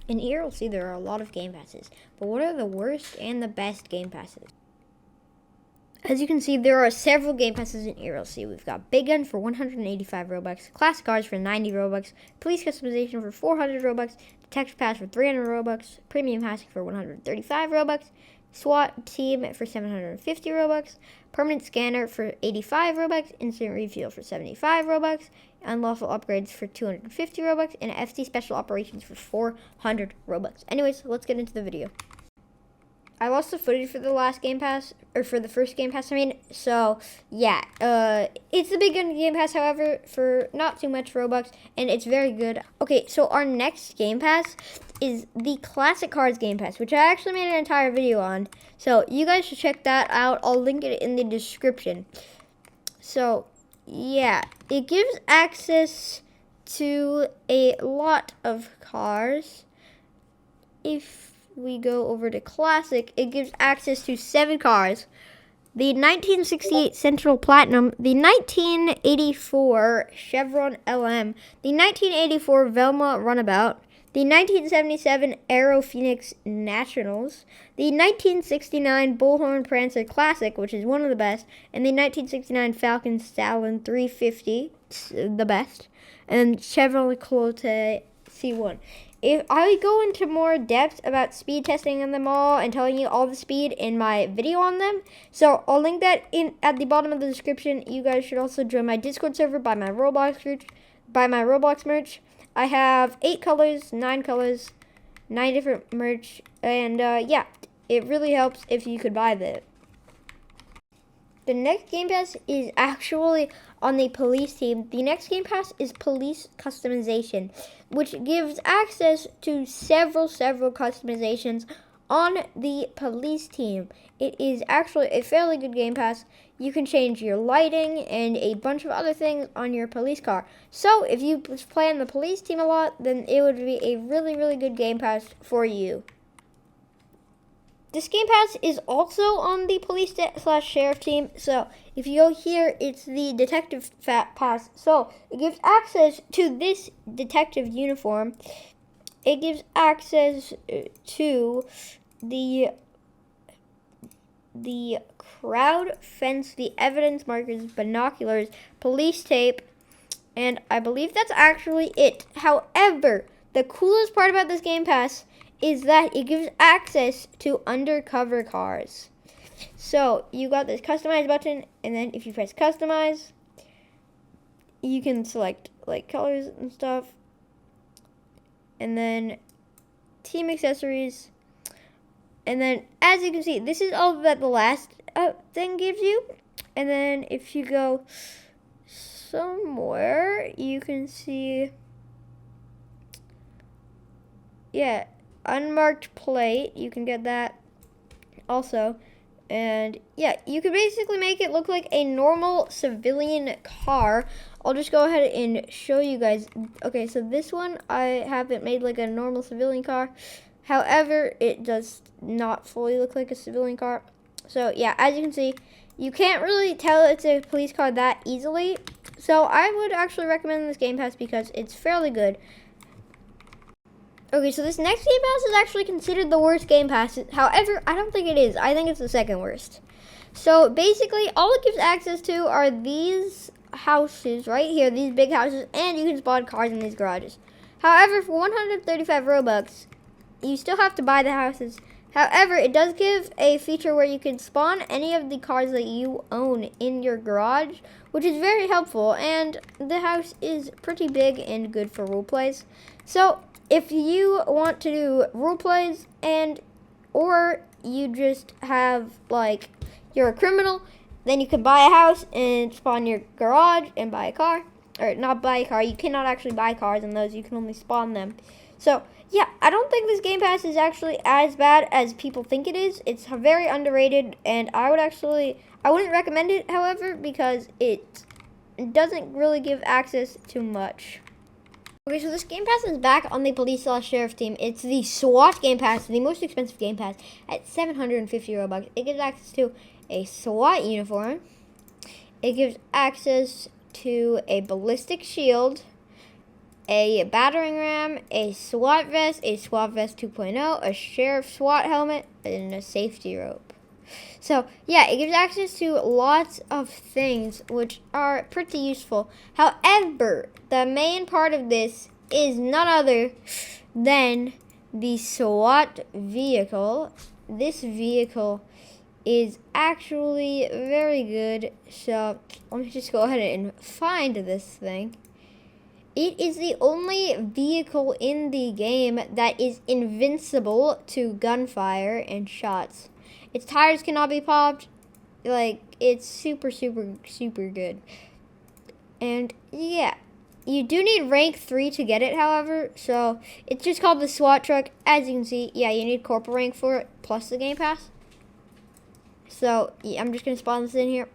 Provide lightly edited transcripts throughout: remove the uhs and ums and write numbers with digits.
In ERLC, there are a lot of game passes, but what are the worst and the best game passes? As you can see, there are several game passes in ERLC. We've got Big Gun for 185 Robux, Classic Cars for 90 Robux, Police Customization for 400 Robux, Detective Pass for 300 Robux, Premium Hacking for 135 Robux, SWAT Team for 750 Robux, Permanent Scanner for 85 Robux, Instant Refuel for 75 Robux, Unlawful Upgrades for 250 Robux, and FT Special Operations for 400 Robux. Anyways, let's get into the video. I lost the footage for the last Game Pass, or for the first Game Pass, I mean. So, yeah, it's the Big Gun Game Pass, however, for not too much Robux, and it's very good. Okay, so our next Game Pass is the Classic Cars Game Pass, which I actually made an entire video on. So, you guys should check that out. I'll link it in the description. So, yeah, it gives access to a lot of cars. If we go over to Classic, it gives access to 7 cars. The 1968 Central Platinum, the 1984 Chevron LM, the 1984 Velma Runabout, the 1977 Aero Phoenix Nationals, the 1969 Bullhorn Prancer Classic, which is one of the best, and the 1969 Falcon Stallion 350, the best, and Chevrolet Clote C1. If I go into more depth about speed testing on them all and telling you all the speed in my video on them, so I'll link that in at the bottom of the description. You guys should also join my Discord server by my Roblox merch. I have 8 colors, 9 colors, 9 different merch, and yeah, it really helps if you could buy that. The next Game Pass is actually on the police team. The next Game Pass is Police Customization, which gives access to several customizations on the police team. It is actually a fairly good Game Pass. You can change your lighting and a bunch of other things on your police car. So if you play on the police team a lot, then it would be a really good Game Pass for you. This Game Pass is also on the police/sheriff team. So if you go here, it's the detective pass. So it gives access to this detective uniform. It gives access to the crowd fence, the evidence markers, binoculars, police tape, and I believe that's actually it. However, the coolest part about this Game Pass is that it gives access to undercover cars. So you got this customize button, and then if you press customize, you can select like colors and stuff, and then team accessories, and then as you can see, this is all that the last thing gives you. And then if you go somewhere, you can see, yeah, unmarked plate, you can get that also. And yeah, you can basically make it look like a normal civilian car. I'll just go ahead and show you guys. Okay, so this one I haven't made like a normal civilian car. However, it does not fully look like a civilian car. So yeah, as you can see, you can't really tell it's a police car that easily. So I would actually recommend this Game Pass because it's fairly good. Okay, so this next Game Pass is actually considered the worst Game Pass. However, I don't think it is. I think it's the second worst. So basically, all it gives access to are these houses right here, these big houses, and you can spawn cars in these garages. However, for 135 Robux, you still have to buy the houses. However, it does give a feature where you can spawn any of the cars that you own in your garage, which is very helpful, and the house is pretty big and good for role plays. So if you want to do role plays or you just have like you're a criminal, then you can buy a house and spawn your garage and buy a car. Or not buy a car, you cannot actually buy cars in those, you can only spawn them. So yeah, I don't think this Game Pass is actually as bad as people think it is. It's very underrated, and I wouldn't recommend it, however, because it doesn't really give access to much. Okay, so this Game Pass is back on the police/sheriff team. It's the SWAT Game Pass, the most expensive Game Pass, at 750 Robux. It gives access to a SWAT uniform. It gives access to a ballistic shield, a battering ram, a SWAT vest 2.0, a sheriff SWAT helmet, and a safety rope. So yeah, it gives access to lots of things which are pretty useful. However, the main part of this is none other than the SWAT vehicle. This vehicle is actually very good. So let me just go ahead and find this thing. It is the only vehicle in the game that is invincible to gunfire and shots. Its tires cannot be popped. Like, it's super, super, super good. And yeah, you do need rank 3 to get it, however. So it's just called the SWAT truck. As you can see, yeah, you need corporal rank for it, plus the game pass. So yeah, I'm just going to spawn this in here.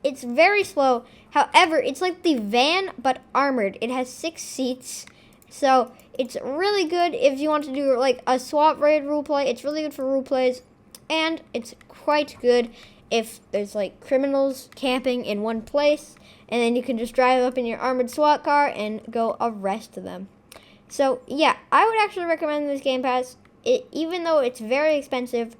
It's very slow. However, it's like the van, but armored. It has 6 seats. So it's really good if you want to do like a SWAT raid role play. It's really good for role plays. And it's quite good if there's like criminals camping in one place. And then you can just drive up in your armored SWAT car and go arrest them. So yeah, I would actually recommend this Game Pass. Even though it's very expensive,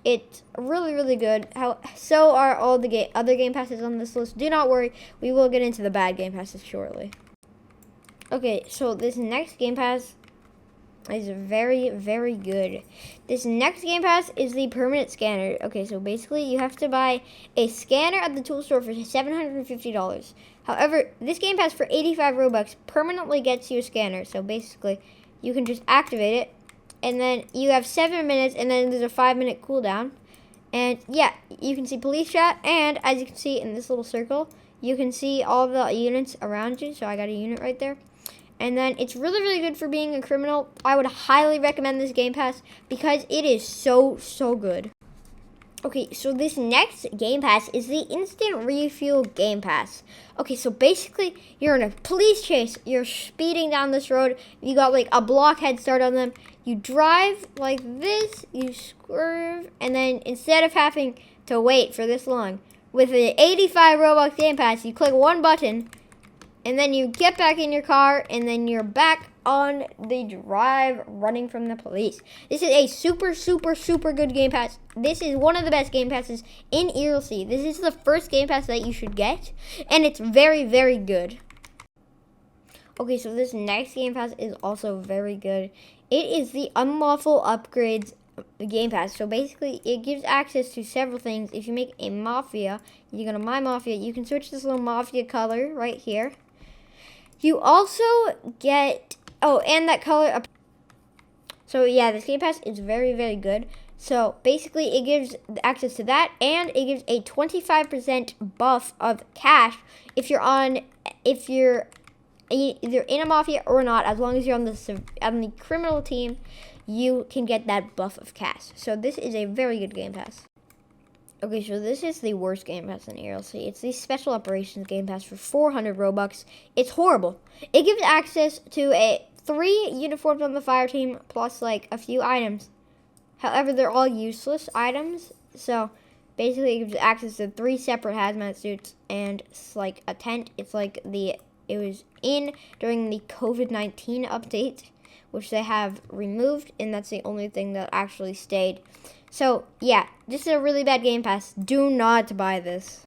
it's really, really good. So are all the other Game Passes on this list. Do not worry. We will get into the bad Game Passes shortly. Okay, so this next Game Pass is very, very good. This next Game Pass is the permanent scanner. Okay, so basically you have to buy a scanner at the tool store for $750. However, this Game Pass for 85 Robux permanently gets you a scanner. So basically, you can just activate it. And then you have 7 minutes, and then there's a 5-minute cooldown. And yeah, you can see police chat, and as you can see in this little circle, you can see all the units around you. So I got a unit right there. And then it's really, really good for being a criminal. I would highly recommend this Game Pass because it is so, so good. Okay, so this next Game Pass is the Instant Refuel Game Pass. Okay, so basically, you're in a police chase. You're speeding down this road. You got like a block head start on them. You drive like this. You swerve. And then instead of having to wait for this long, with an 85 Robux Game Pass, you click one button. And then you get back in your car, and then you're back on the drive running from the police. This is a super, super, super good Game Pass. This is one of the best Game Passes in ERLC. This is the first Game Pass that you should get, and it's very, very good. Okay, so this next Game Pass is also very good. It is the Unlawful Upgrades Game Pass. So basically, it gives access to several things. If you make a Mafia, you go to My Mafia, you can switch this little Mafia color right here. You also get, and that color. So yeah, this Game Pass is very, very good. So basically, it gives access to that, and it gives a 25% buff of cash if you're either in a mafia or not. As long as you're on the criminal team, you can get that buff of cash. So this is a very good Game Pass. Okay, so this is the worst Game Pass in ERLC. It's the Special Operations Game Pass for 400 Robux. It's horrible. It gives access to 3 uniforms on the fire team, plus like a few items. However, they're all useless items. So basically, it gives access to 3 separate hazmat suits and like a tent. It's like it was in during the COVID-19 update, which they have removed, and that's the only thing that actually stayed. So, yeah, this is a really bad Game Pass. Do not buy this.